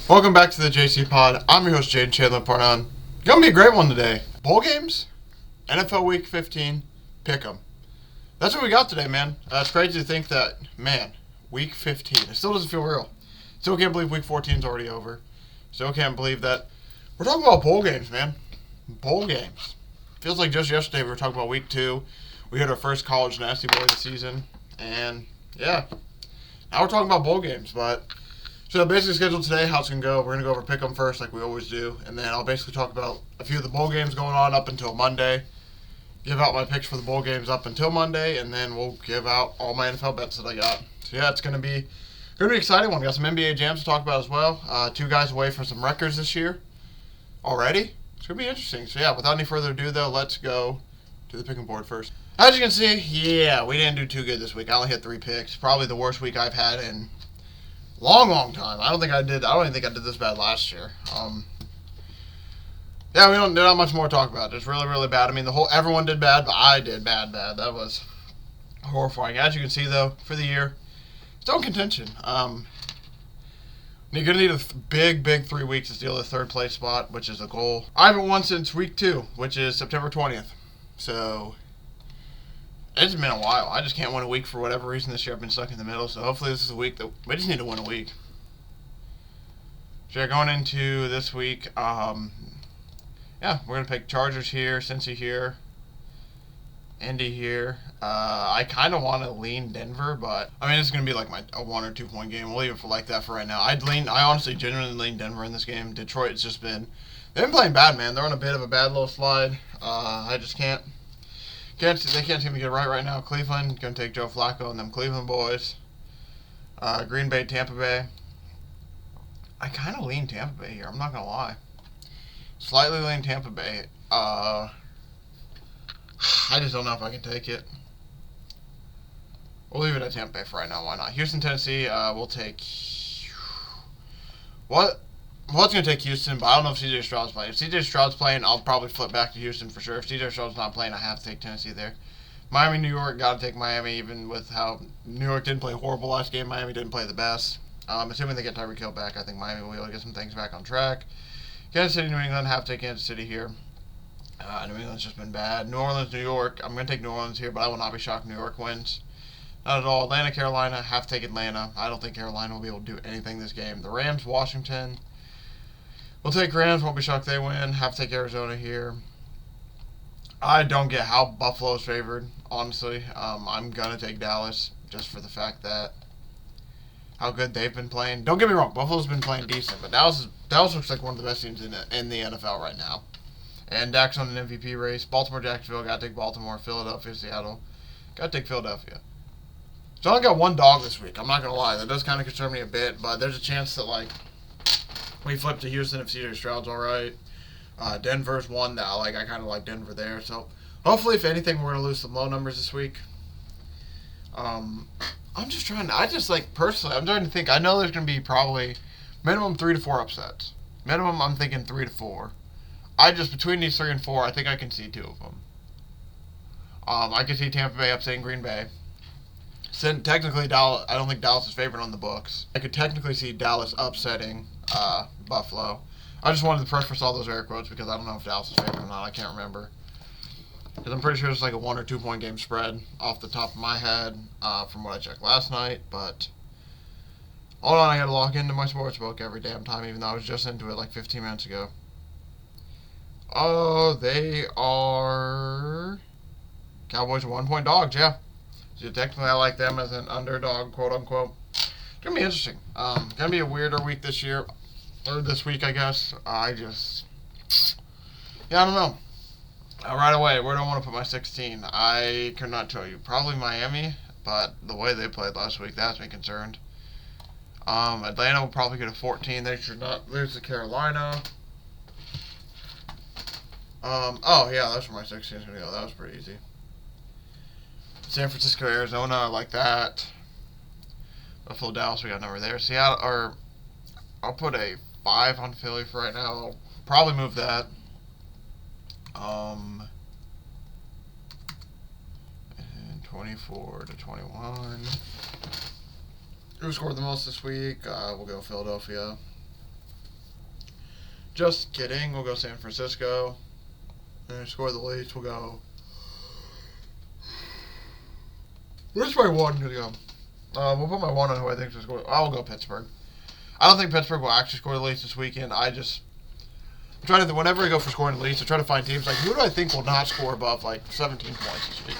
Welcome back to the JCPod. I'm your host, JCPod112. Gonna be a great one today. Bowl games, NFL Week 15, Pickem. That's what we got today, man. It's crazy to think that, man, Week 15. It still doesn't feel real. Still can't believe Week 14 is already over. Still can't believe that we're talking about bowl games, man. Bowl games. Feels like just yesterday we were talking about Week 2. We hit our first college nasty boy of the season. And, yeah. Now we're talking about bowl games, but... So basically scheduled today, how it's going to go. We're going to go over Pickem first like we always do. And then I'll basically talk about a few of the bowl games going on up until Monday. Give out my picks for the bowl games up until Monday. And then we'll give out all my NFL bets that I got. So yeah, it's going to be an exciting one. We got some NBA jams to talk about as well. Two guys away from some records this year already. It's going to be interesting. So yeah, without any further ado though, let's go to the Pickem board first. As you can see, yeah, we didn't do too good this week. I only hit 3 picks. Probably the worst week I've had in long time. I don't even think I did this bad last year. Yeah, there's not much more to talk about. It's really bad. I mean, everyone did bad, but I did bad. That was horrifying. As you can see, though, for the year, still in contention. You're gonna need a big 3 weeks to steal the third place spot, which is a goal. I haven't won since week 2, which is September 20th. So it's been a while. I just can't win a week for whatever reason this year. I've been stuck in the middle, so hopefully this is a week that we just need to win a week. So yeah, going into this week, yeah, we're going to pick Chargers here, Cincy here, Indy here. I kind of want to lean Denver, but, I mean, it's going to be like a 1 or 2 point game. We'll leave it for like that for right now. I honestly genuinely lean Denver in this game. Detroit's just been, they've been playing bad, man. They're on a bit of a bad little slide. I just can't. They can't seem to get it right now. Cleveland, going to take Joe Flacco and them Cleveland boys. Green Bay, Tampa Bay. I kind of lean Tampa Bay here. I'm not going to lie. Slightly lean Tampa Bay. I just don't know if I can take it. We'll leave it at Tampa Bay for right now. Why not? Houston, Tennessee, we'll take... Well, it's going to take Houston, but I don't know if C.J. Stroud's playing. If C.J. Stroud's playing, I'll probably flip back to Houston for sure. If C.J. Stroud's not playing, I have to take Tennessee there. Miami, New York, got to take Miami, even with how New York didn't play horrible last game. Miami didn't play the best. Assuming they get Tyreek Hill back, I think Miami will be able to get some things back on track. Kansas City, New England, have to take Kansas City here. New England's just been bad. New Orleans, New York, I'm going to take New Orleans here, but I will not be shocked if New York wins. Not at all. Atlanta, Carolina, have to take Atlanta. I don't think Carolina will be able to do anything this game. The Rams, Washington. We'll take Rams. Won't be shocked they win. Have to take Arizona here. I don't get how Buffalo's favored, honestly. I'm going to take Dallas just for the fact that how good they've been playing. Don't get me wrong. Buffalo's been playing decent, but Dallas looks like one of the best teams in the NFL right now. And Dak's on an MVP race. Baltimore, Jacksonville. Got to take Baltimore. Philadelphia, Seattle. Got to take Philadelphia. So I only got 1 dog this week. I'm not going to lie. That does kind of concern me a bit, but there's a chance that, like, we flip to Houston if C.J. Stroud's all right. Denver's one that I kind of like Denver there. So hopefully, if anything, we're going to lose some low numbers this week. Personally, I'm trying to think. I know there's going to be probably minimum 3 to 4 upsets. Minimum, I'm thinking 3 to 4. Between these 3 and 4, I think I can see 2 of them. I can see Tampa Bay upsetting Green Bay. Technically, Dallas, I don't think Dallas is favored on the books. I could technically see Dallas upsetting Buffalo. I just wanted to preface all those air quotes because I don't know if Dallas is favored or not. I can't remember. Because I'm pretty sure it's like a 1 or 2 point game spread off the top of my head from what I checked last night. But hold on, I gotta log into my sportsbook every damn time, even though I was just into it like 15 minutes ago. Oh, they are Cowboys are 1 point dogs, yeah. So technically I like them as an underdog, quote unquote. It's gonna be interesting. Gonna be a weirder week this year. Or this week, I guess. I don't know. Right away, where do I want to put my 16? I could not tell you. Probably Miami, but the way they played last week, that has me concerned. Atlanta will probably get a 14. They should not lose to Carolina. Oh, yeah, that's where my 16 is going to go. That was pretty easy. San Francisco, Arizona, I like that. Buffalo, Dallas, we got a number there. Seattle, or I'll put a 5 on Philly for right now. I'll probably move that. And 24 to 21. Who scored the most this week? We'll go Philadelphia. Just kidding. We'll go San Francisco. And score the least. We'll go. Where's my one going to go? We'll put my one on who I think is going to score. I'll go Pittsburgh. I don't think Pittsburgh will actually score the least this weekend. I'm trying to, whenever I go for scoring the least, I try to find teams like, who do I think will not score above like 17 points this week?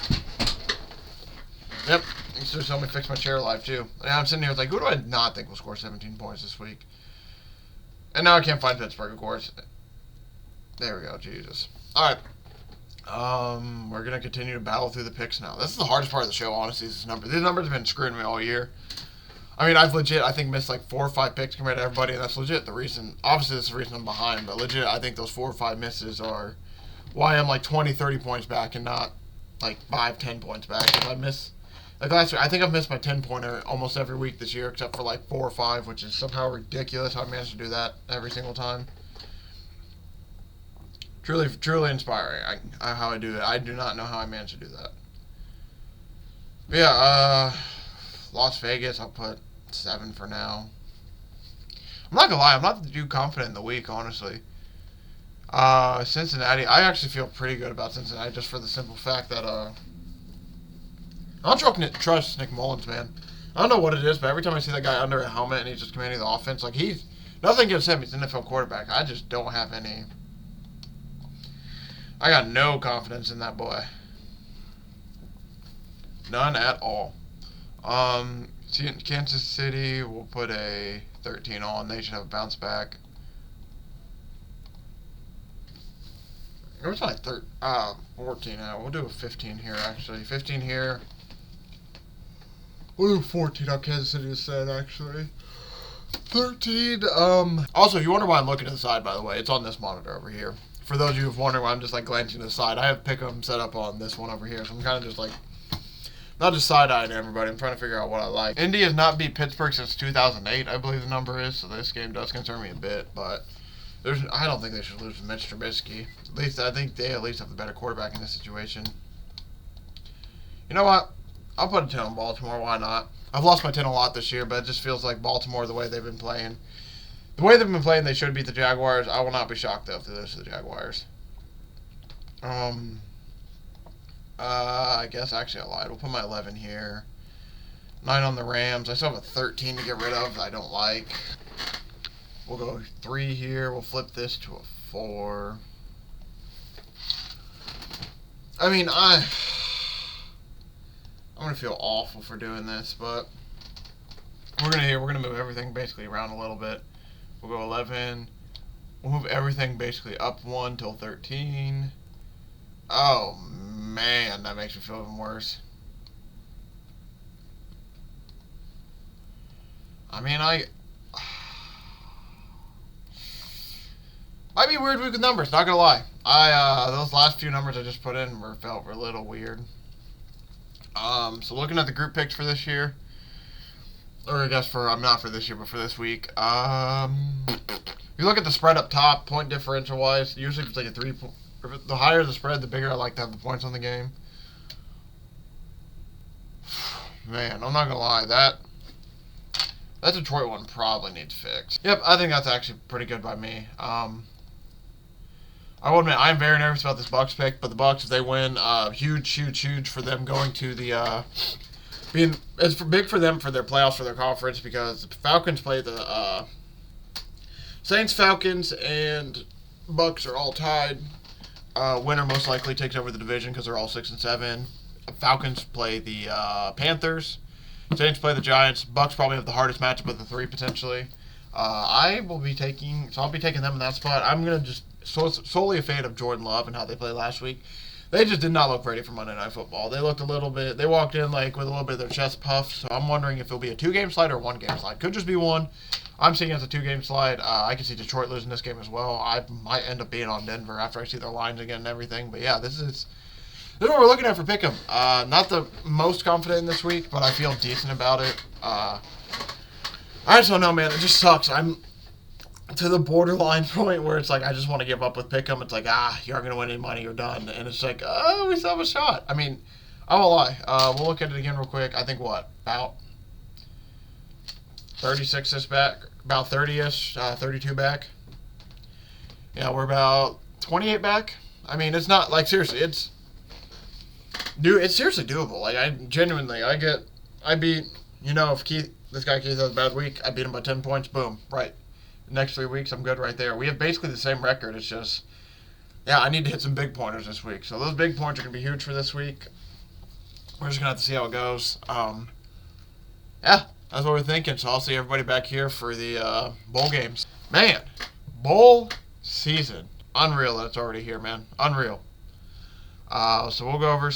Yep. Thanks for helping me fix my chair live too. And I'm sitting here like, who do I not think will score 17 points this week? And now I can't find Pittsburgh, of course. There we go. Jesus. All right. We're gonna continue to battle through the picks now. This is the hardest part of the show, honestly. These numbers have been screwing me all year. I mean, I've legit, I think, missed like 4 or 5 picks compared to everybody, and that's legit the reason. Obviously, that's the reason I'm behind, but legit, I think those 4 or 5 misses are why I'm like 20, 30 points back and not like 5, 10 points back. If I miss, like last week, I think I've missed my 10-pointer almost every week this year, except for like 4 or 5, which is somehow ridiculous how I managed to do that every single time. Truly, truly inspiring how I do it. I do not know how I managed to do that. But yeah, Las Vegas, I'll put 7 for now. I'm not gonna lie, I'm not too confident in the week, honestly. Cincinnati, I actually feel pretty good about Cincinnati just for the simple fact that I don't trust Nick Mullins, man. I don't know what it is, but every time I see that guy under a helmet and he's just commanding the offense, like nothing against him, he's an NFL quarterback. I just don't have any. I got no confidence in that boy. None at all. Kansas City, we'll put a 13 on. They should have a bounce back. Where's my 14 now? We'll do a 15 here, actually. 15 here. We'll do 14 on Kansas City instead, actually. 13, Also, if you wonder why I'm looking to the side, by the way, it's on this monitor over here. For those of you who've wondered why I'm just, like, glancing to the side, I have Pickem set up on this one over here, so I'm kind of just, like, not just side-eyeing everybody. I'm trying to figure out what I like. Indy has not beat Pittsburgh since 2008, I believe the number is, so this game does concern me a bit, but I don't think they should lose to Mitch Trubisky. At least, I think they at least have the better quarterback in this situation. You know what? I'll put a 10 on Baltimore. Why not? I've lost my 10 a lot this year, but it just feels like Baltimore, the way they've been playing. The way they've been playing, they should beat the Jaguars. I will not be shocked, though, if they lose to the Jaguars. I guess actually I lied. We'll put my 11 here. 9 on the Rams. I still have a 13 to get rid of that I don't like. We'll go 3 here. We'll flip this to a 4. I mean, I'm gonna feel awful for doing this, but we're gonna move everything basically around a little bit. We'll go 11. We'll move everything basically up 1 till 13. Oh man, that makes me feel even worse. I mean, might be a weird week with numbers, not gonna lie. Those last few numbers I just put in felt a little weird. So looking at the group picks for this year, or I guess not for this year, but for this week. You look at the spread up top, point differential wise. Usually, if it's like a 3 point, the higher the spread, the bigger I like to have the points on the game. Man, I'm not gonna lie, that Detroit one probably needs fixed. Yep, I think that's actually pretty good by me. I will admit, I'm very nervous about this Bucs pick, but the Bucs, if they win, huge for them going to the, it's big for them for their playoffs for their conference because the Falcons play the, Saints, Falcons, and Bucs are all tied. Winner most likely takes over the division because they're all 6-7. Falcons play the, Panthers. Saints play the Giants. Bucs probably have the hardest matchup of the 3 potentially. I'll be taking them in that spot. I'm going to just solely a fan of Jordan Love and how they played last week. They just did not look ready for Monday Night Football. They looked they walked in like with a little bit of their chest puffed, so I'm wondering if it'll be a 2-game slide or a 1-game slide. Could just be one. I'm seeing it as a 2-game slide. I can see Detroit losing this game as well. I might end up being on Denver after I see their lines again and everything. But yeah, this is what we're looking at for Pickem. Not the most confident in this week, but I feel decent about it. I just don't know, man. It just sucks. I'm to the borderline point where it's like I just want to give up with Pickem. It's like, you aren't going to win any money. You're done. And it's like, we still have a shot. I mean, I won't lie. We'll look at it again real quick. I think about 36 back, about 30-ish, 32 back. Yeah, we're about 28 back. I mean, it's not like seriously, it's seriously doable. Like I genuinely, I beat, if this guy Keith has a bad week, I beat him by 10 points. Boom, right. Next 3 weeks, I'm good right there. We have basically the same record. It's just, yeah, I need to hit some big pointers this week. So those big points are gonna be huge for this week. We're just gonna have to see how it goes. Yeah, that's what we're thinking. So I'll see everybody back here for the bowl games. Man, bowl season, unreal that it's already here, man. Unreal. So we'll go over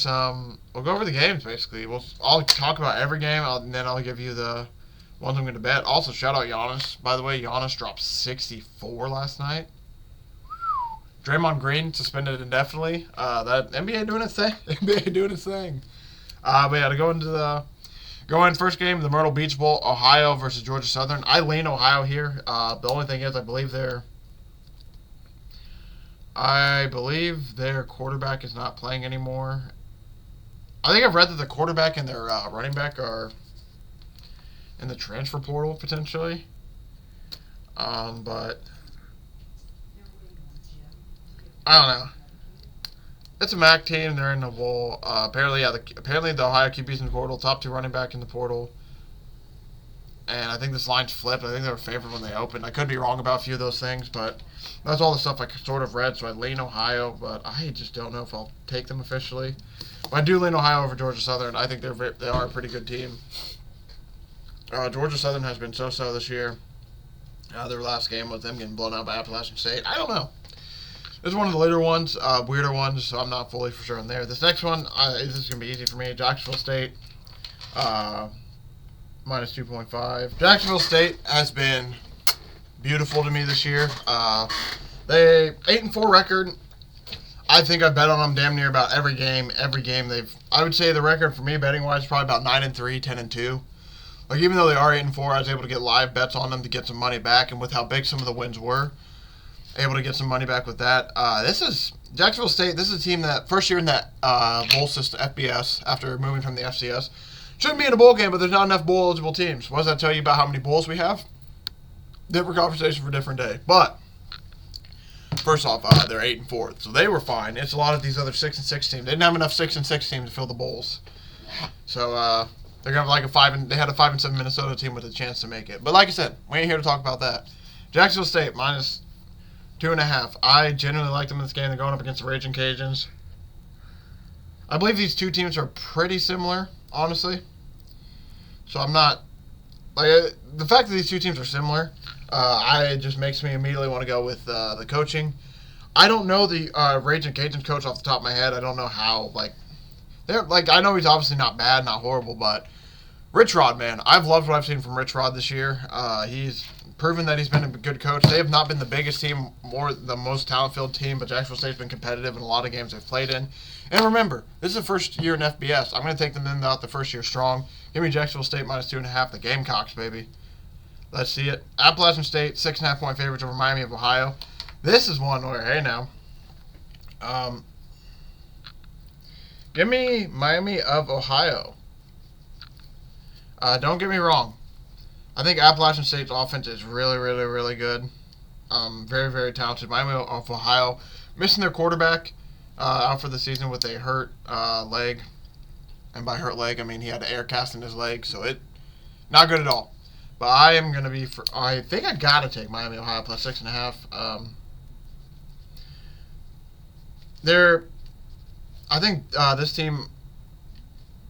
the games basically. I'll talk about every game, and then I'll give you the ones I'm going to bet. Also, shout out Giannis. By the way, Giannis dropped 64 last night. Draymond Green suspended indefinitely. That NBA doing its thing. NBA doing its thing. But yeah, to go in first game, the Myrtle Beach Bowl, Ohio versus Georgia Southern. I lean Ohio here. The only thing is, I believe their quarterback is not playing anymore. I think I've read that the quarterback and their running back are in the transfer portal potentially. But I don't know. It's a MAC team. They're in the bowl. Apparently the Ohio QB's in the portal. Top 2 running back in the portal. And I think this line's flipped. I think they were favored when they opened. I could be wrong about a few of those things, but that's all the stuff I sort of read. So I lean Ohio, but I just don't know if I'll take them officially. But I do lean Ohio over Georgia Southern. I think they are a pretty good team. Georgia Southern has been so-so this year. Their last game was them getting blown out by Appalachian State. I don't know. This is one of the later ones, weirder ones, so I'm not fully for sure on there. This next one, this is going to be easy for me. Jacksonville State, minus 2.5. Jacksonville State has been beautiful to me this year. They 8-4 record. I think I've bet on them damn near about every game. I would say the record for me betting wise is probably about 9-3, 10-2. Like even though they are 8-4, I was able to get live bets on them to get some money back, and with how big some of the wins were, able to get some money back with that. This is Jacksonville State. This is a team that first year in that bowl system, FBS, after moving from the FCS. Shouldn't be in a bowl game, but there's not enough bowl eligible teams. What does that tell you about how many bowls we have? Different conversation for a different day. But first off, they're 8-4, so they were fine. It's a lot of these other 6-6 teams. They didn't have enough 6-6 teams to fill the bowls. So they're gonna have like they had a 5-7 Minnesota team with a chance to make it. But like I said, we ain't here to talk about that. Jacksonville State minus 2.5. I genuinely like them in this game. They're going up against the Raging Cajuns. I believe these two teams are pretty similar, honestly. So I'm not like the fact that these two teams are similar. It just makes me immediately want to go with the coaching. I don't know the Raging Cajuns coach off the top of my head. I don't know how I know he's obviously not bad, not horrible, but Rich Rod, man, I've loved what I've seen from Rich Rod this year. He's proven that he's been a good coach. They have not been the biggest team or the most talent-filled team, but Jacksonville State's been competitive in a lot of games they've played in. And remember, this is the first year in FBS. I'm going to take them in out the first year strong. Give me Jacksonville State minus 2.5. The Gamecocks, baby. Let's see it. Appalachian State, 6.5-point favorites over Miami of Ohio. This is one where, hey now, give me Miami of Ohio. Don't get me wrong. I think Appalachian State's offense is really, really, really good. Very, very talented. Miami of Ohio missing their quarterback out for the season with a hurt leg. And by hurt leg, I mean he had an air cast in his leg, so not good at all. But I am going to be I think I got to take Miami of Ohio plus 6.5. I think this team,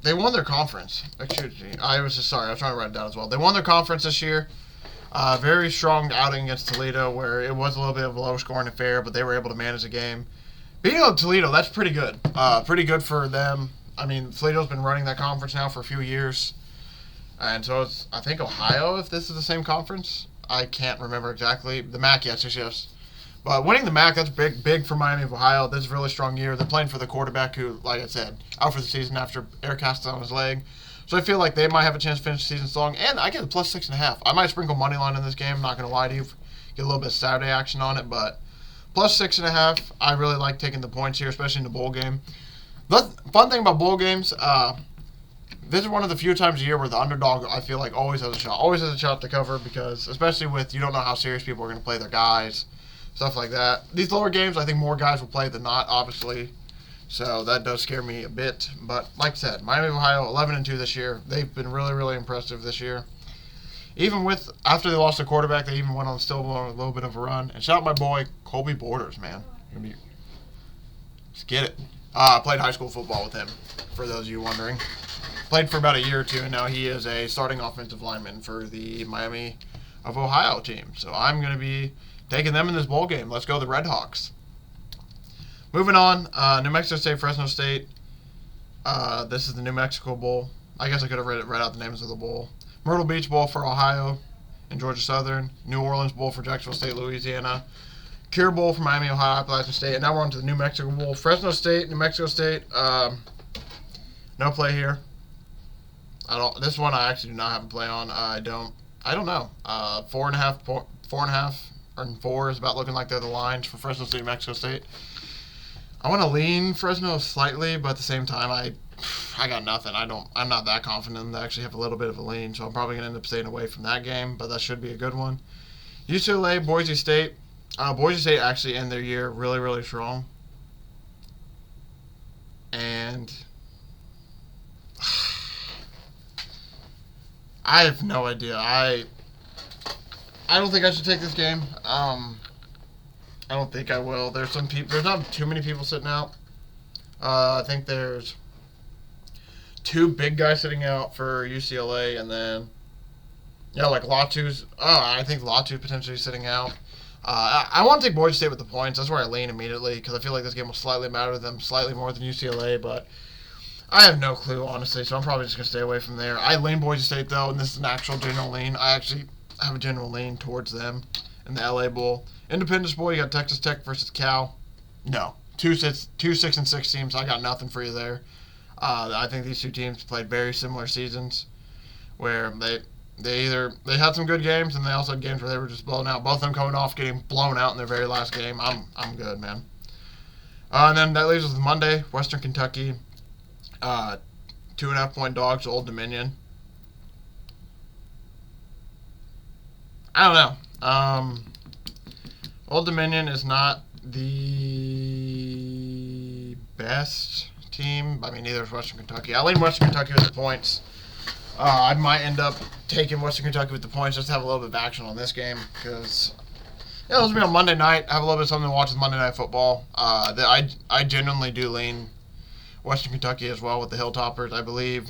they won their conference. Excuse me. I was trying to write it down as well. They won their conference this year. Very strong outing against Toledo, where it was a little bit of a low-scoring affair, but they were able to manage the game. Beating out Toledo, that's pretty good. Pretty good for them. I mean, Toledo's been running that conference now for a few years. And so it's, I think, Ohio, if this is the same conference. I can't remember exactly. The MAC, yes. But winning the MAC, that's big for Miami of Ohio. This is a really strong year. They're playing for the quarterback who, like I said, out for the season after air cast on his leg. So I feel like they might have a chance to finish the season strong. And I get a plus 6.5. I might sprinkle money line in this game. I'm not going to lie to you. Get a little bit of Saturday action on it. But plus 6.5, I really like taking the points here, especially in the bowl game. The fun thing about bowl games, this is one of the few times a year where the underdog, I feel like, always has a shot. Always has a shot to cover because, especially with, you don't know how serious people are going to play their guys. stuff like that. These lower games, I think more guys will play than not, obviously. So that does scare me a bit. But like I said, Miami of Ohio 11-2 this year. They've been really, really impressive this year. Even with after they lost their quarterback, they even went on still a little bit of a run. And shout out my boy Colby Borders, man. Let's get it. I played high school football with him. For those of you wondering, played for about a year or two, and now he is a starting offensive lineman for the Miami of Ohio team. So I'm going to be taking them in this bowl game. Let's go the Red Hawks. Moving on, New Mexico State, Fresno State. This is the New Mexico Bowl. I guess I could have read out the names of the bowl. Myrtle Beach Bowl for Ohio and Georgia Southern. New Orleans Bowl for Jacksonville State, Louisiana. Cure Bowl for Miami, Ohio, Appalachian State. And now we're on to the New Mexico Bowl. Fresno State, New Mexico State. No play here. This one I actually do not have a play on. I don't know. 4.5 and 4 is about looking like they're the lines for Fresno State, New Mexico State. I want to lean Fresno slightly, but at the same time, I got nothing. I'm not that confident that I actually have a little bit of a lean, so I'm probably going to end up staying away from that game, but that should be a good one. UCLA, Boise State. Boise State actually end their year really, really strong. And I have no idea. I don't think I should take this game. I don't think I will. There's not too many people sitting out. I think there's 2 big guys sitting out for UCLA, and then like Latu's. I think Latu potentially sitting out. I want to take Boise State with the points. That's where I lean immediately because I feel like this game will slightly matter to them, slightly more than UCLA, but I have no clue, honestly, so I'm probably just going to stay away from there. I lean Boise State, though, and this is an actual general lean. I actually have a general lean towards them in the LA Bowl. Independence Bowl, you got Texas Tech versus Cal. No. 6-6 teams. I got nothing for you there. I think these two teams played very similar seasons where they had some good games and they also had games where they were just blown out. Both of them coming off getting blown out in their very last game. I'm good, man. And then that leaves us with Monday, Western Kentucky. 2.5-point dogs, Old Dominion. I don't know. Old Dominion is not the best team. I mean, neither is Western Kentucky. I lean Western Kentucky with the points. I might end up taking Western Kentucky with the points just to have a little bit of action on this game because this will be on Monday night. I have a little bit of something to watch with Monday Night Football. I genuinely do lean Western Kentucky as well with the Hilltoppers. I believe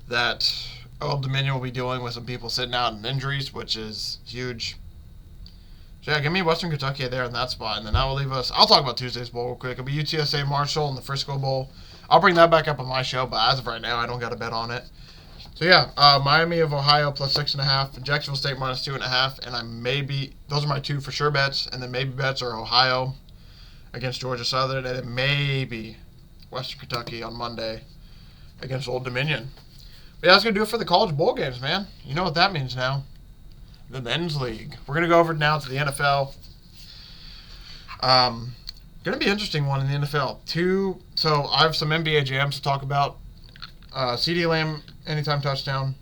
that Old Dominion will be dealing with some people sitting out in injuries, which is huge. So yeah, give me Western Kentucky there in that spot, and then that will leave us. I'll talk about Tuesday's Bowl real quick. It'll be UTSA Marshall and the Frisco Bowl. I'll bring that back up on my show, but as of right now, I don't got a bet on it. So yeah, Miami of Ohio plus 6.5, and Jacksonville State minus 2.5, and those are my 2 for sure bets, and then maybe bets are Ohio against Georgia Southern, and then maybe Western Kentucky on Monday against Old Dominion. But yeah, that's going to do it for the college bowl games, man. You know what that means now. The Men's League. We're going to go over now to the NFL. Going to be an interesting one in the NFL. So I have some NBA jams to talk about. CeeDee Lamb, anytime touchdown.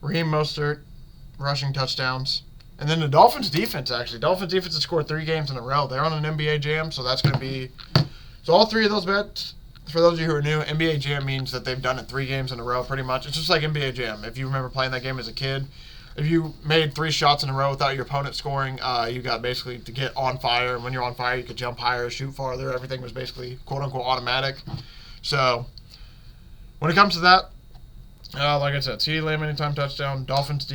Raheem Mostert, rushing touchdowns. And then the Dolphins defense, actually. Dolphins defense has scored 3 games in a row. They're on an NBA jam, so that's going to be... So all 3 of those bets, for those of you who are new, NBA jam means that they've done it 3 games in a row, pretty much. It's just like NBA jam. If you remember playing that game as a kid, if you made 3 shots in a row without your opponent scoring, you got basically to get on fire. And when you're on fire, you could jump higher, shoot farther. Everything was basically, quote-unquote, automatic. So when it comes to that, like I said, CeeDee Lamb anytime touchdown, Dolphins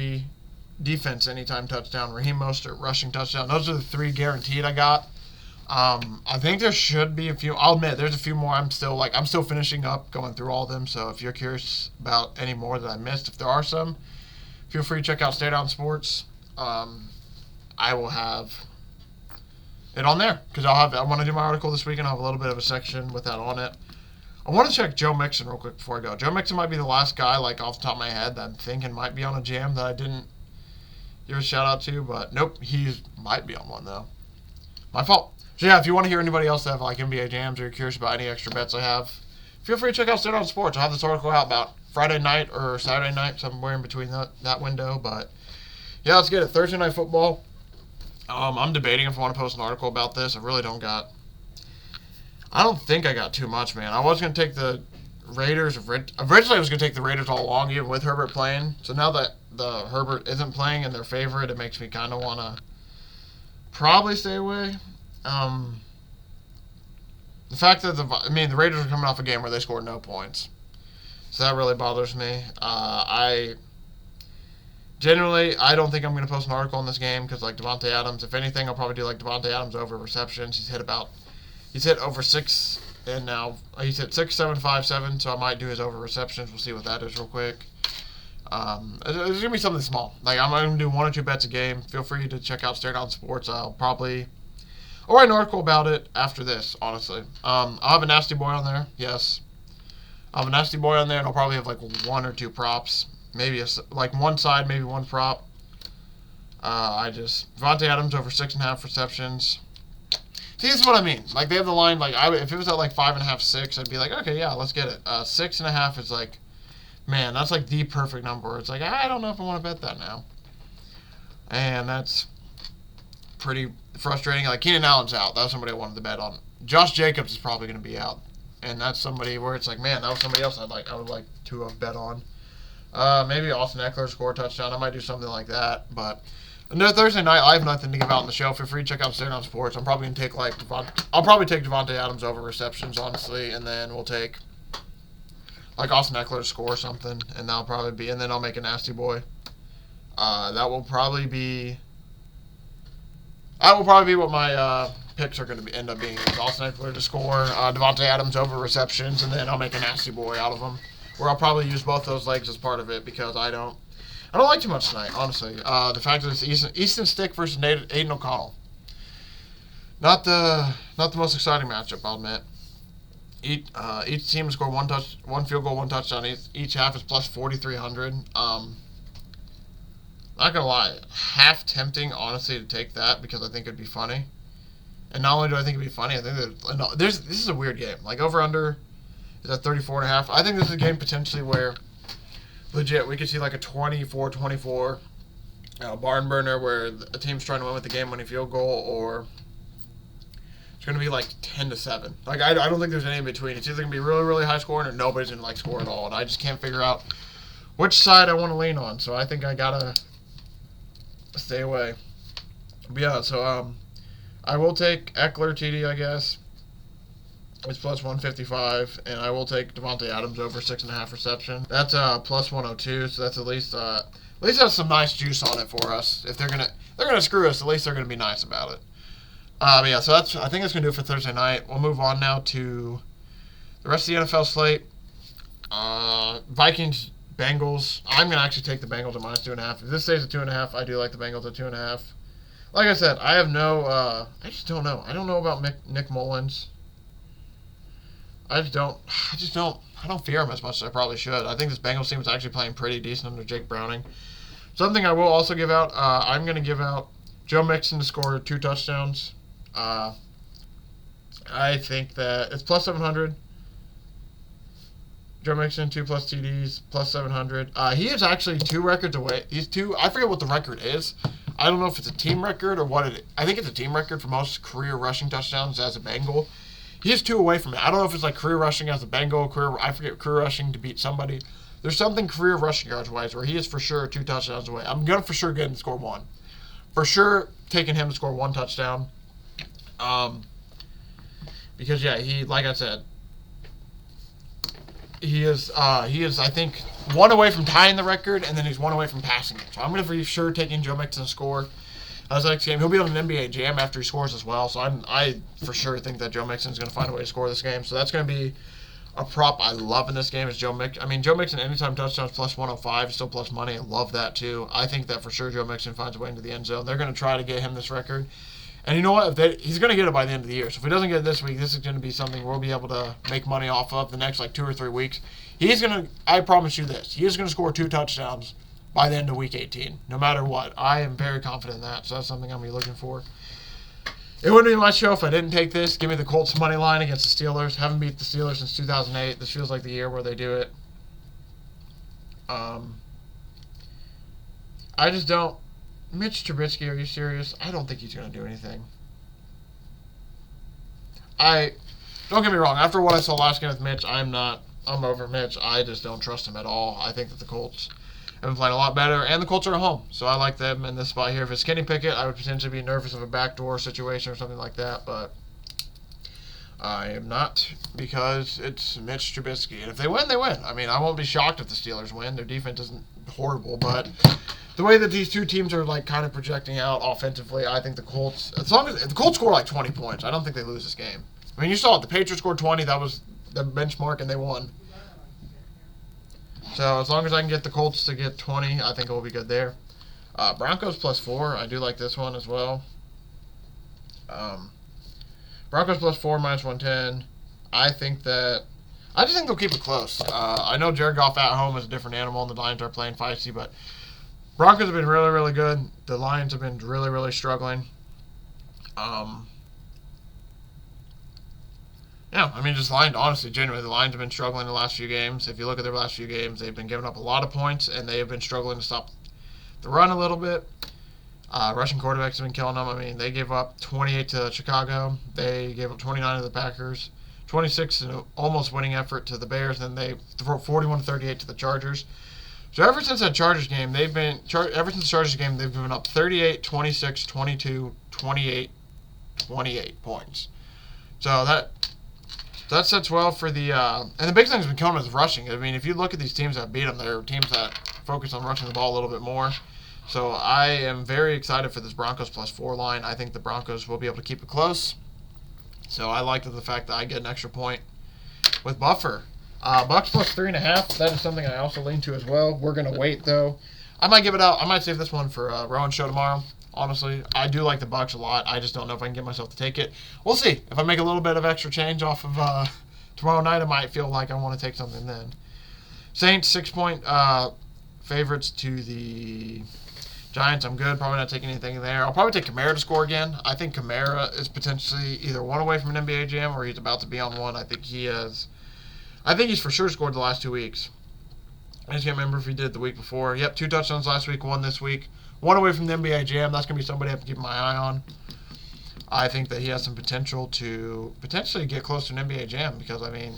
defense anytime touchdown, Raheem Mostert rushing touchdown. Those are the 3 guaranteed I got. I think there should be a few. I'll admit there's a few more. I'm still finishing up going through all of them. So if you're curious about any more that I missed, if there are some, feel free to check out Stay Down Sports. I will have it on there because I want to do my article this week and I'll have a little bit of a section with that on it. I want to check Joe Mixon real quick before I go. Joe Mixon might be the last guy, like off the top of my head, that I'm thinking might be on a jam that I didn't give a shout out to, but nope, he might be on one though. My fault. So yeah, if you want to hear anybody else that have like NBA jams or you're curious about any extra bets I have, feel free to check out Stay Down Sports. I have this article out about Friday night or Saturday night, somewhere in between that window. But yeah, let's get it. Thursday Night Football. I'm debating if I want to post an article about this. I don't think I got too much, man. I was going to take the Raiders. Originally, I was going to take the Raiders all along, even with Herbert playing. So now that the Herbert isn't playing and they're favorite, it makes me kind of want to probably stay away. The fact that the Raiders are coming off a game where they scored no points. So that really bothers me. I don't think I'm going to post an article on this game because, like, Devontae Adams, if anything, I'll probably do, like, Devontae Adams over receptions. He's hit over 6, and now he's hit 6, 7, 5, 7, so I might do his over receptions. We'll see what that is real quick. It's going to be something small. Like, I'm going to do 1 or 2 bets a game. Feel free to check out Stare Down Sports. I'll write an article about it after this, honestly. I'll have a nasty boy on there, yes. I'll have a nasty boy on there, and I'll probably have, like, 1 or 2 props. Maybe, one side, maybe 1 prop. Devontae Adams over 6.5 receptions. See, this is what I mean. Like, they have the line, like, if it was at, like, 5.5, 6, I'd be like, okay, yeah, let's get it. 6.5 is, like, man, that's, like, the perfect number. It's like, I don't know if I want to bet that now. And that's pretty frustrating. Like, Keenan Allen's out. That was somebody I wanted to bet on. Josh Jacobs is probably going to be out. And that's somebody where it's like, man, that was somebody else I would like to have bet on. Maybe Austin Eckler score a touchdown. I might do something like that. But no, Thursday night, I have nothing to give out on the show. Feel free to check out Stare Down Sports. I'm probably going to take, like, I'll probably take Devontae Adams over receptions, honestly. And then we'll take, like, Austin Eckler to score something. And that'll probably be, and then I'll make a nasty boy. That will probably be what my picks are going to end up being. Austin Eckler to score, Devontae Adams over receptions, and then I'll make a nasty boy out of them. Where I'll probably use both those legs as part of it because I don't like too much tonight, honestly. The fact that it's Easton Stick versus Aiden O'Connell. Not the most exciting matchup, I'll admit. Each team will score 1 field goal, 1 touchdown. Each half is plus 4,300. Not gonna lie, half tempting, honestly, to take that because I think it'd be funny. And not only do I think it'd be funny, I think that this is a weird game. Like, over/under is at 34.5. I think this is a game potentially where, legit, we could see like a 24-24 barn burner where a team's trying to win with the game-winning field goal, or it's going to be like 10-7. Like, I don't think there's any in between. It's either going to be really, really high scoring or nobody's going to, like, score at all. And I just can't figure out which side I want to lean on. So I think I got to stay away. But yeah, so I will take Eckler TD, I guess. It's plus 155, and I will take Devontae Adams over 6.5 reception. That's plus 102, so that's at least has some nice juice on it for us. If they're gonna screw us, at least they're gonna be nice about it. But yeah, so I think that's gonna do it for Thursday night. We'll move on now to the rest of the NFL slate. Vikings, Bengals. I'm gonna actually take the Bengals at minus 2.5. If this stays at 2.5, I do like the Bengals at 2.5. Like I said, I have no. I just don't know. I don't know about Nick Mullins. I don't fear him as much as I probably should. I think this Bengals team is actually playing pretty decent under Jake Browning. Something I will also give out, I'm going to give out Joe Mixon to score 2 touchdowns. I think that it's plus 700. Joe Mixon, 2+ TDs, plus 700. He is actually 2 records away. I forget what the record is. I don't know if it's a team record or what it is. I think it's a team record for most career rushing touchdowns as a Bengal. He is 2 away from it. I don't know if it's like career rushing as a Bengal, career rushing to beat somebody. There's something career rushing yards wise where he is for sure 2 touchdowns away. I'm gonna for sure get him to score 1. For sure taking him to score 1 touchdown. Because yeah, like I said, he is I think 1 away from tying the record, and then he's 1 away from passing it. So I'm gonna for sure taking Joe Mixon to score. As next game, he'll be on an NBA Jam after he scores as well. So I for sure think that Joe Mixon is going to find a way to score this game. So that's going to be a prop I love in this game is Joe Mixon. I mean, Joe Mixon anytime touchdowns plus 105 is still plus money. I love that too. I think that for sure Joe Mixon finds a way into the end zone. They're going to try to get him this record. And you know what? He's going to get it by the end of the year. So if he doesn't get it this week, this is going to be something we'll be able to make money off of the next like 2 or 3 weeks. I promise you this, he is going to score 2 touchdowns by the end of Week 18, no matter what. I am very confident in that, so that's something I'm going to be looking for. It wouldn't be my show if I didn't take this. Give me the Colts money line against the Steelers. Haven't beat the Steelers since 2008. This feels like the year where they do it. I just don't Mitch Trubisky, are you serious? I don't think he's going to do anything. Don't get me wrong. After what I saw last game with Mitch, I'm over Mitch. I just don't trust him at all. I think that the Colts have been playing a lot better, and the Colts are at home, so I like them in this spot here. If it's Kenny Pickett, I would potentially be nervous of a backdoor situation or something like that, but I am not, because it's Mitch Trubisky. And if they win, they win. I mean, I won't be shocked if the Steelers win. Their defense isn't horrible, but the way that these two teams are like kind of projecting out offensively, I think the Colts, as long as the Colts score like 20 points, I don't think they lose this game. I mean, you saw it. The Patriots scored 20. That was the benchmark, and they won. So as long as I can get the Colts to get 20, I think it will be good there. Broncos +4. I do like this one as well. Broncos +4, -110. I just think they'll keep it close. I know Jared Goff at home is a different animal, and the Lions are playing feisty, but Broncos have been really, really good. The Lions have been really, really struggling. Yeah, I mean, just Lions, honestly, genuinely, the Lions have been struggling the last few games. If you look at their last few games, they've been giving up a lot of points, and they have been struggling to stop the run a little bit. Rushing quarterbacks have been killing them. I mean, they gave up 28 to Chicago. They gave up 29 to the Packers. 26 in an almost winning effort to the Bears. Then they threw 41-38 to the Chargers. So ever since that Chargers game, they've given up 38, 26, 22, 28, 28 points. So that sets well for the and the big thing has been killing them is rushing. I mean, if you look at these teams that beat them, they're teams that focus on rushing the ball a little bit more. So I am very excited for this Broncos +4 line. I think the Broncos will be able to keep it close. So I like the fact that I get an extra point with buffer. Bucks +3.5. That is something I also lean to as well. We're going to wait, though. I might give it out. I might save this one for Rowan's show tomorrow. Honestly, I do like the Bucks a lot. I just don't know if I can get myself to take it. We'll see. If I make a little bit of extra change off of tomorrow night, I might feel like I want to take something then. Saints 6-point favorites to the Giants. I'm good. Probably not taking anything there. I'll probably take Kamara to score again. I think Kamara is potentially either one away from an NBA jam or he's about to be on one. I think he's for sure scored the last 2 weeks. I just can't remember if he did the week before. Yep, 2 touchdowns last week, 1 this week. 1 away from the NBA jam. That's going to be somebody I have to keep my eye on. I think that he has some potential to potentially get close to an NBA jam because, I mean,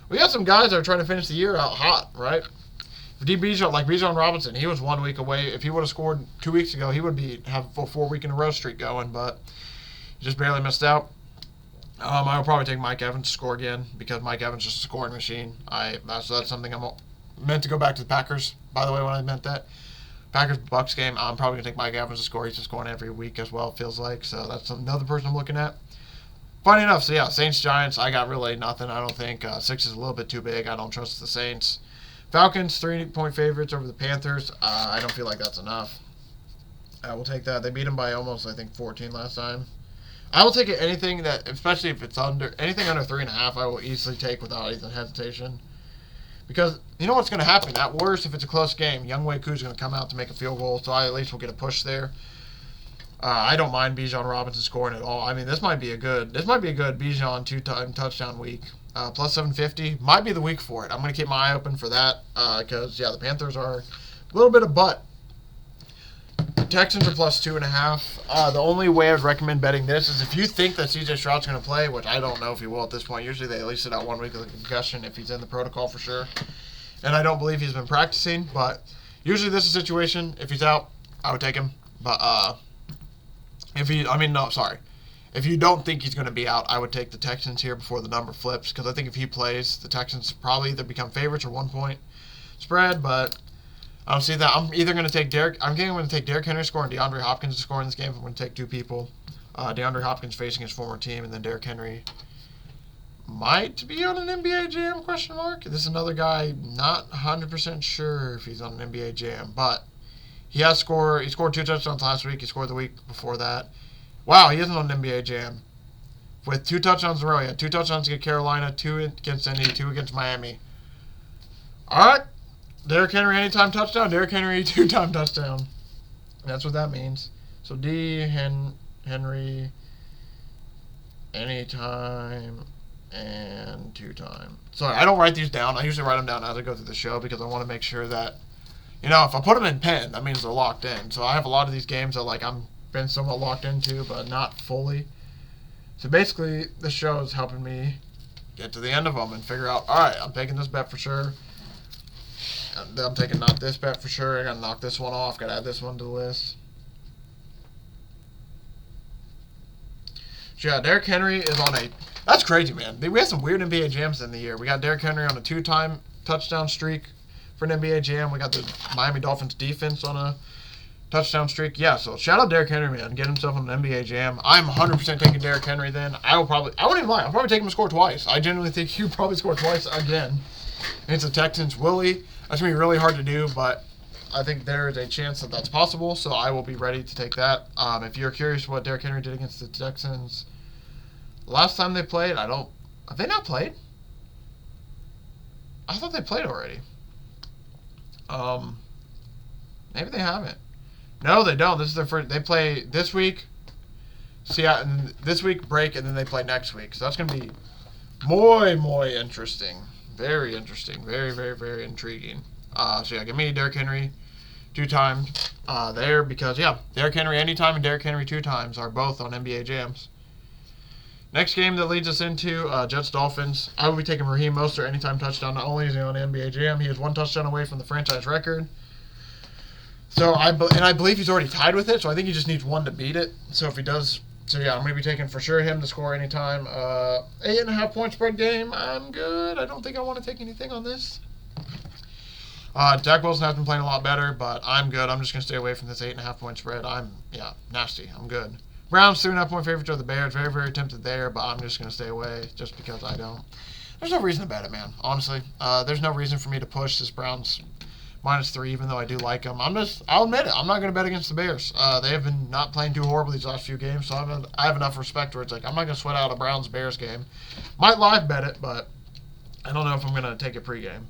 we got some guys that are trying to finish the year out hot, right? Bijan Robinson, he was 1 week away. If he would have scored 2 weeks ago, he would have a 4-week-in-a-row streak going, but he just barely missed out. I will probably take Mike Evans to score again because Mike Evans is just a scoring machine. That's something I'm meant to go back to the Packers, by the way, when I meant that. Packers-Bucks game, I'm probably going to take Mike Evans to score. He's been scoring every week as well, it feels like. So that's another person I'm looking at. Funny enough, so yeah, Saints-Giants, I got really nothing, I don't think. 6 is a little bit too big. I don't trust the Saints. Falcons, 3-point favorites over the Panthers. I don't feel like that's enough. I will take that. They beat them by almost, I think, 14 last time. I will take it anything that, especially if it's anything under 3.5, I will easily take without even hesitation. Because you know what's going to happen. At worst, if it's a close game, Younghoe Koo's going to come out to make a field goal, so I at least will get a push there. I don't mind Bijan Robinson scoring at all. I mean, this might be a good Bijan 2-time touchdown week. +750 might be the week for it. I'm going to keep my eye open for that because the Panthers are a little bit of butt. Texans are +2.5. The only way I would recommend betting this is if you think that C.J. Stroud's going to play, which I don't know if he will at this point. Usually they at least sit out 1 week with a concussion if he's in the protocol for sure. And I don't believe he's been practicing, but usually this is a situation. If he's out, I would take him. But if you don't think he's going to be out, I would take the Texans here before the number flips because I think if he plays, the Texans probably either become favorites or 1-point spread, but I don't see that. I'm going to take Derrick Henry to score and DeAndre Hopkins to score in this game. I'm going to take 2 people. DeAndre Hopkins facing his former team, and then Derrick Henry might be on an NBA jam, ? This is another guy, not 100% sure if he's on an NBA jam, but he scored 2 touchdowns last week. He scored the week before that. Wow, he isn't on an NBA jam. With 2 touchdowns in a row. He had 2 touchdowns against Carolina, 2 against Indy, 2 against Miami. All right. Derrick Henry anytime touchdown. Derrick Henry 2-time touchdown. That's what that means. So Henry anytime and 2-time. Sorry, I don't write these down. I usually write them down as I go through the show because I want to make sure that You know, if I put them in pen, that means they're locked in. So I have a lot of these games that like I'm been somewhat locked into, but not fully. So basically, this show is helping me get to the end of them and figure out, all right, I'm taking this bet for sure. I'm taking not this bet for sure. I gotta knock this one off. Gotta add this one to the list. So yeah, Derrick Henry is on a... That's crazy, man. We had some weird NBA jams in the year. We got Derrick Henry on a 2-time touchdown streak for an NBA jam. We got the Miami Dolphins defense on a touchdown streak. Yeah, so shout out Derrick Henry, man. Get himself on an NBA jam. I'm 100% taking Derrick Henry then. I wouldn't even lie. I'll probably take him to score twice. I genuinely think he'll probably score twice again. It's the Texans. Willie. That's going to be really hard to do, but I think there is a chance that that's possible, so I will be ready to take that. If you're curious what Derrick Henry did against the Texans last time they played, have they not played? I thought they played already. Maybe they haven't. No, they don't. This is their first. They play this week. And this week break, and then they play next week. So that's going to be muy interesting. Very interesting. Very, very, very intriguing. So yeah, give me Derrick Henry 2 times there because, yeah, Derrick Henry anytime and Derrick Henry 2 times are both on NBA jams. Next game that leads us into Jets-Dolphins. I will be taking Raheem Mostert anytime touchdown. Not only is he on NBA jam, he is 1 touchdown away from the franchise record. So I believe he's already tied with it, so I think he just needs 1 to beat it. So if he does... So, yeah, I'm going to be taking for sure him to score anytime. 8.5 point spread game. I'm good. I don't think I want to take anything on this. Dak Wilson has been playing a lot better, but I'm good. I'm just going to stay away from this 8.5 point spread. Nasty. I'm good. Browns 3.5 point favorites over the Bears. Very, very tempted there, but I'm just going to stay away just because I don't. There's no reason to bet it, man. Honestly, there's no reason for me to push this Browns -3, even though I do like them. I'll admit it. I'm not going to bet against the Bears. They have been not playing too horrible these last few games, so I have enough respect where it's like I'm not going to sweat out a Browns-Bears game. Might live bet it, but I don't know if I'm going to take it pregame.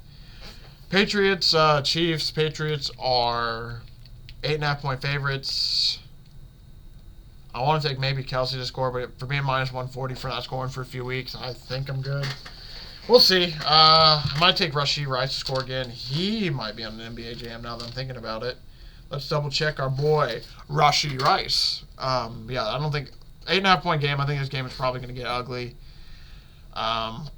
Patriots, Chiefs. Patriots are 8.5 point favorites. I want to take maybe Kelsey to score, but for being -140 for not scoring for a few weeks, I think I'm good. We'll see. I might take Rashee Rice to score again. He might be on an NBA jam now that I'm thinking about it. Let's double check our boy, Rashee Rice. Yeah, I don't think... 8.5 point game. I think this game is probably going to get ugly. I'm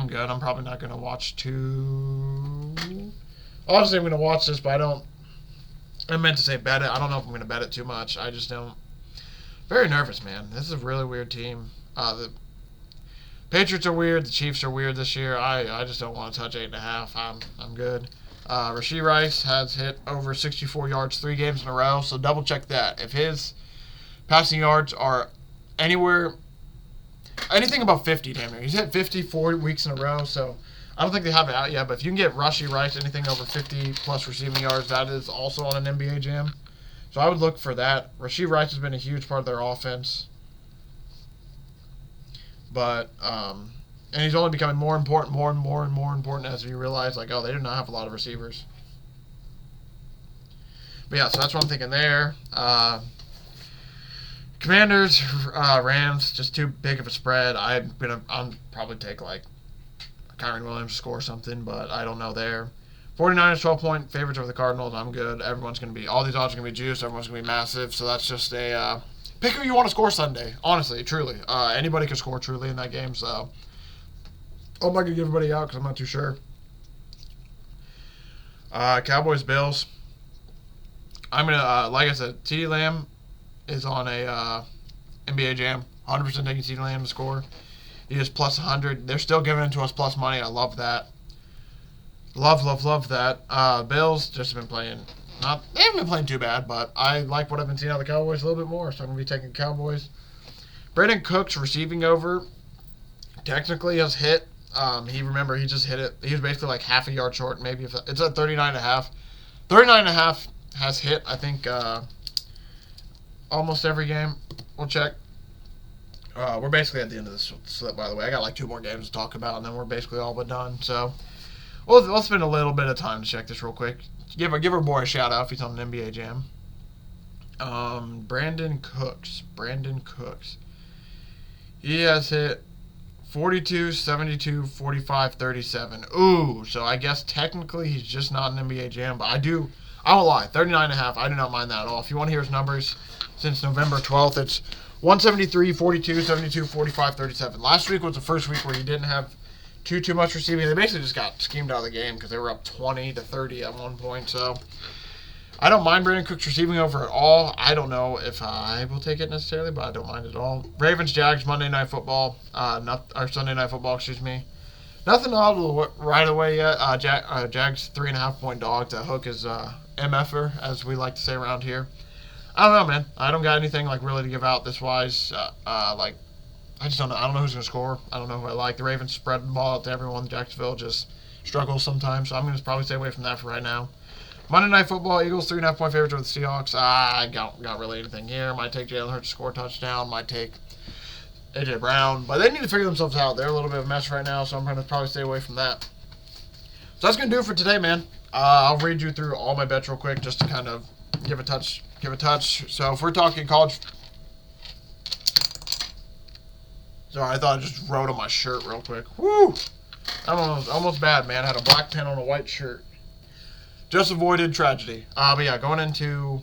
good. I'm probably not going to watch too... Honestly, I'm going to watch this, but I meant to say bet it. I don't know if I'm going to bet it too much. I just don't... Very nervous, man. This is a really weird team. The Patriots are weird. The Chiefs are weird this year. I just don't want to touch 8.5. I'm good. Rashee Rice has hit over 64 yards 3 games in a row, so double check that. If his passing yards are anything above 50, damn near. He's hit 54 weeks in a row, so I don't think they have it out yet. But if you can get Rashee Rice anything over 50 plus receiving yards, that is also on an NBA jam. So I would look for that. Rashee Rice has been a huge part of their offense. But, and he's only becoming more important, more important as you realize, like, oh, they do not have a lot of receivers. But yeah, so that's what I'm thinking there. Commanders, Rams, just too big of a spread. I'll probably take, like, Kyren Williams to score something, but I don't know there. 49ers 12-point favorites over the Cardinals. I'm good. All these odds are going to be juiced. Everyone's going to be massive. So that's just a pick who you want to score Sunday. Honestly, truly. Anybody can score truly in that game. So I'm not going to give everybody out because I'm not too sure. Cowboys, Bills. I'm going to, like I said, CeeDee Lamb is on a NBA jam. 100% taking CeeDee Lamb to score. He is plus 100. They're still giving it to us plus money. I love that. Love that. Bills just have been playing. They haven't been playing too bad, but I like what I've been seeing out of the Cowboys a little bit more, so I'm going to be taking Cowboys. Brandon Cooks receiving over technically has hit. He just hit it. He was basically like half a yard short, maybe. If it's at 39.5. 39.5 has hit, I think, almost every game. We'll check. We're basically at the end of this slip, by the way. I got like 2 more games to talk about, and then we're basically all but done, so... We'll spend a little bit of time to check this real quick. Give our boy a shout out if he's on an NBA jam. Brandon Cooks. He has hit 42, 72, 45, 37. Ooh, so I guess technically he's just not an NBA Jam, but I won't lie, 39.5, I do not mind that at all. If you want to hear his numbers since November 12th, it's 173, 42, 72, 45, 37. Last week was the first week where he didn't have too much receiving. They basically just got schemed out of the game because they were up 20 to 30 at one point, so I don't mind Brandon Cooks receiving over at all. I don't know if I will take it necessarily, but I don't mind it at all. Ravens, Jags, Monday Night Football. Sunday Night Football, excuse me. Nothing audible right away yet. Jags 3.5-point dog. The hook is MFer, as we like to say around here. I don't know, man. I don't got anything like really to give out this wise. I just don't know. I don't know who's going to score. I don't know who I like. The Ravens spread the ball out to everyone. Jacksonville just struggles sometimes, so I'm going to probably stay away from that for right now. Monday Night Football, Eagles 3.5-point favorites over the Seahawks. I don't got really anything here. Might take Jalen Hurts to score a touchdown. Might take A.J. Brown. But they need to figure themselves out. They're a little bit of a mess right now, so I'm going to probably stay away from that. So that's going to do it for today, man. I'll read you through all my bets real quick just to kind of give a touch. So if we're talking college... Sorry, I thought I just wrote on my shirt real quick. Woo! Almost bad, man. I had a black pen on a white shirt. Just avoided tragedy. But yeah, going into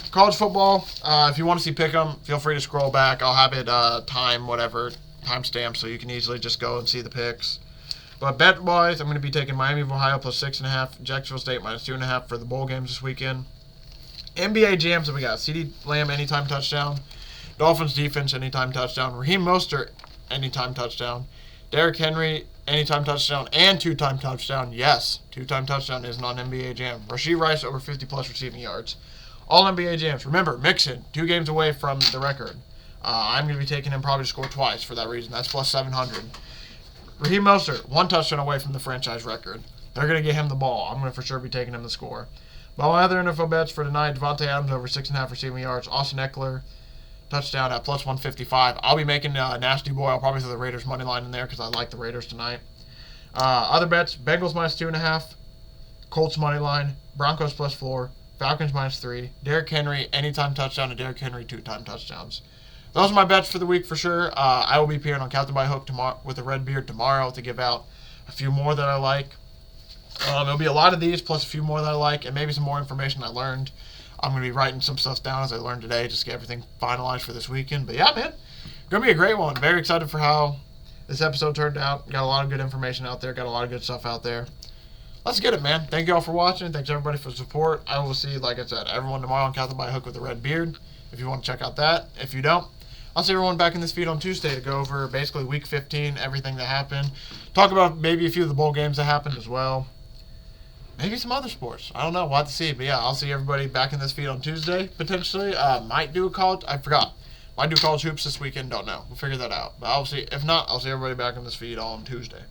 college football, if you want to see Pickem, feel free to scroll back. I'll have it timestamp, so you can easily just go and see the picks. But bet-wise, I'm going to be taking Miami of Ohio plus 6.5, Jacksonville State minus 2.5 for the bowl games this weekend. NBA jams that we got: CeeDee Lamb anytime touchdown, Dolphins defense anytime touchdown, Raheem Mostert anytime touchdown, Derrick Henry anytime touchdown, and two-time touchdown. Yes, two-time touchdown is not an NBA jam. Rashee Rice over 50-plus receiving yards. All NBA jams. Remember, Mixon, 2 games away from the record. I'm going to be taking him probably to score twice for that reason. That's plus 700. Raheem Mostert, 1 touchdown away from the franchise record. They're going to get him the ball. I'm going to for sure be taking him to score. But my other NFL bets for tonight: Devontae Adams over 6.5 receiving yards. Austin Eckler, touchdown at plus 155. I'll be making a nasty boy. I'll probably throw the Raiders money line in there because I like the Raiders tonight. Other bets: Bengals minus 2.5, Colts money line, Broncos plus 4, Falcons minus 3, Derrick Henry anytime touchdown, and Derrick Henry 2-time touchdowns. Those are my bets for the week for sure. I will be appearing on Captain by Hook tomorrow with a red beard tomorrow to give out a few more that I like. There'll be a lot of these plus a few more that I like, and maybe some more information I learned. I'm going to be writing some stuff down as I learned today just to get everything finalized for this weekend. But yeah, man, going to be a great one. Very excited for how this episode turned out. Got a lot of good information out there. Got a lot of good stuff out there. Let's get it, man. Thank you all for watching. Thanks everybody for the support. I will see, like I said, everyone tomorrow on Captain by Hook with a red beard if you want to check out that. If you don't, I'll see everyone back in this feed on Tuesday to go over basically Week 15, everything that happened. Talk about maybe a few of the bowl games that happened as well. Maybe some other sports. I don't know. We'll have to see. But yeah, I'll see everybody back in this feed on Tuesday, potentially. Might do a college. I forgot. Might do college hoops this weekend. Don't know. We'll figure that out. But I'll see. If not, I'll see everybody back in this feed on Tuesday.